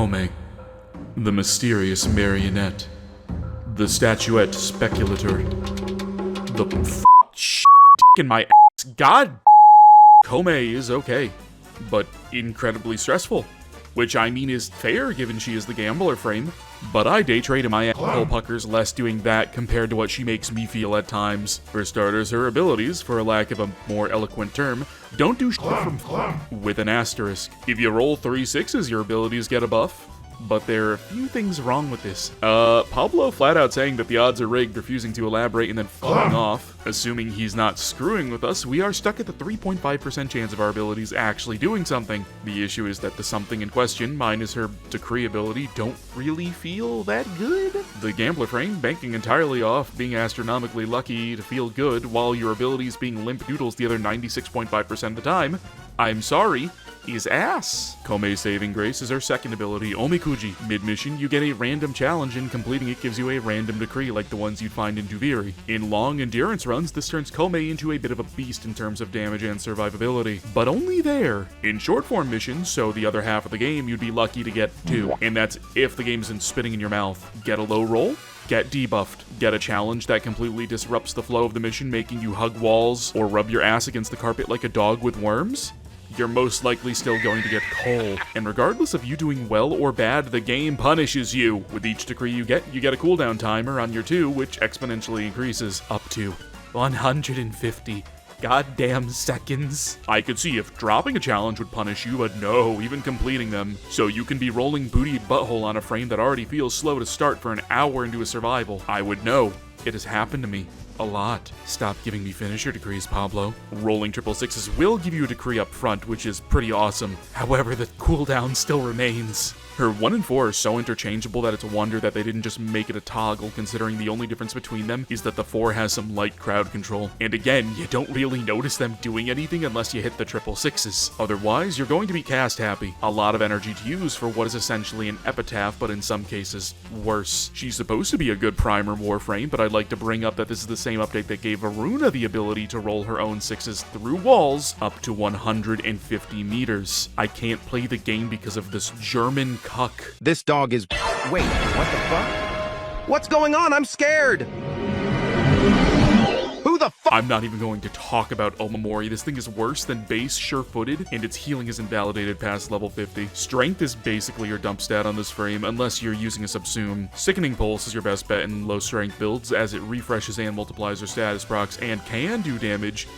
Koumei, the mysterious marionette, the statuette speculator, the shit in my ass. God, Koumei is okay, but incredibly stressful. Which I mean is fair given she is the gambler frame, but I day trade in my asshole puckers less doing that compared to what she makes me feel at times. For starters, her abilities, for lack of a more eloquent term, don't do shit from with an asterisk. If you roll 3 6s, your abilities get a buff. But there are a few things wrong with this. Pablo flat out saying that the odds are rigged, refusing to elaborate, and then falling off. Assuming he's not screwing with us, we are stuck at the 3.5% chance of our abilities actually doing something. The issue is that the something in question, minus her decree ability, don't really feel that good. The gambler frame, banking entirely off being astronomically lucky to feel good, while your abilities being limp noodles the other 96.5% of the time. I'm sorry, is ass. Koumei's saving grace is her second ability, Omikuji. Mid-mission, you get a random challenge, and completing it gives you a random decree like the ones you'd find in Duviri. In long endurance runs, this turns Koumei into a bit of a beast in terms of damage and survivability, but only there. In short form missions, so the other half of the game, you'd be lucky to get 2, and that's if the game isn't spitting in your mouth. Get a low roll, get debuffed. Get a challenge that completely disrupts the flow of the mission, making you hug walls or rub your ass against the carpet like a dog with worms. You're most likely still going to get coal. And regardless of you doing well or bad, the game punishes you. With each decree you get a cooldown timer on your 2, which exponentially increases up to 150 goddamn seconds. I could see if dropping a challenge would punish you, but no, even completing them. So you can be rolling booty butthole on a frame that already feels slow to start for an hour into a survival. I would know. It has happened to me. A lot. Stop giving me finisher decrees, Pablo. Rolling 666s will give you a decree up front, which is pretty awesome. However, the cooldown still remains. Her 1 and 4 are so interchangeable that it's a wonder that they didn't just make it a toggle, considering the only difference between them is that the 4 has some light crowd control. And again, you don't really notice them doing anything unless you hit the 666s. Otherwise, you're going to be cast happy. A lot of energy to use for what is essentially an epitaph, but in some cases, worse. She's supposed to be a good primer Warframe, but I'd like to bring up that this is the same update that gave Varuna the ability to roll her own 6s through walls up to 150 meters. I can't play the game because of this German cuck. This dog is... Wait, what the fuck? What's going on? I'm scared! Who the fuck? I'm not even going to talk about Omamori. This thing is worse than base, sure-footed, and its healing is invalidated past level 50. Strength is basically your dump stat on this frame, unless you're using a Subsume. Sickening Pulse is your best bet in low-strength builds, as it refreshes and multiplies your status procs and can do damage,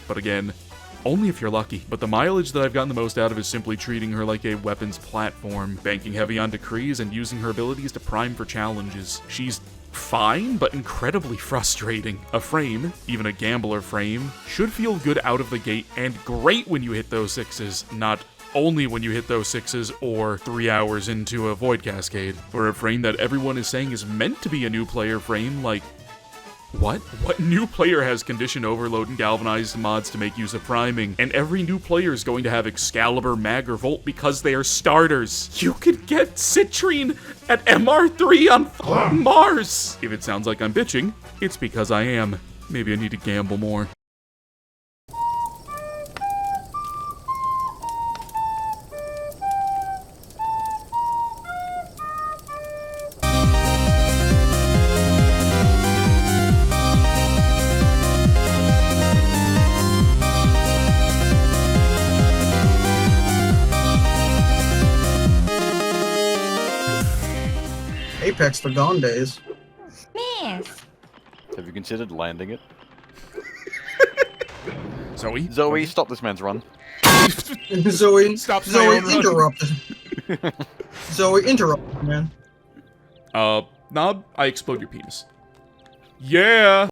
but again, only if you're lucky. But the mileage that I've gotten the most out of is simply treating her like a weapons platform, banking heavy on decrees and using her abilities to prime for challenges. She's fine, but incredibly frustrating. A frame, even a gambler frame, should feel good out of the gate and great when you hit those 6s, not only when you hit those 6s or 3 hours into a Void Cascade. For a frame that everyone is saying is meant to be a new player frame, like, what? What new player has condition overload and galvanized mods to make use of priming? And every new player is going to have Excalibur, Mag, or Volt because they are starters. You could get Citrine at MR3 on Mars! If it sounds like I'm bitching, it's because I am. Maybe I need to gamble more. Apex for gone days. Miss. Have you considered landing it? Zoe? Zoe, stop this man's run. Zoe, Stop Zoe, my own run. interrupt. Zoe, interrupt, man. Knob, I explode your penis. Yeah!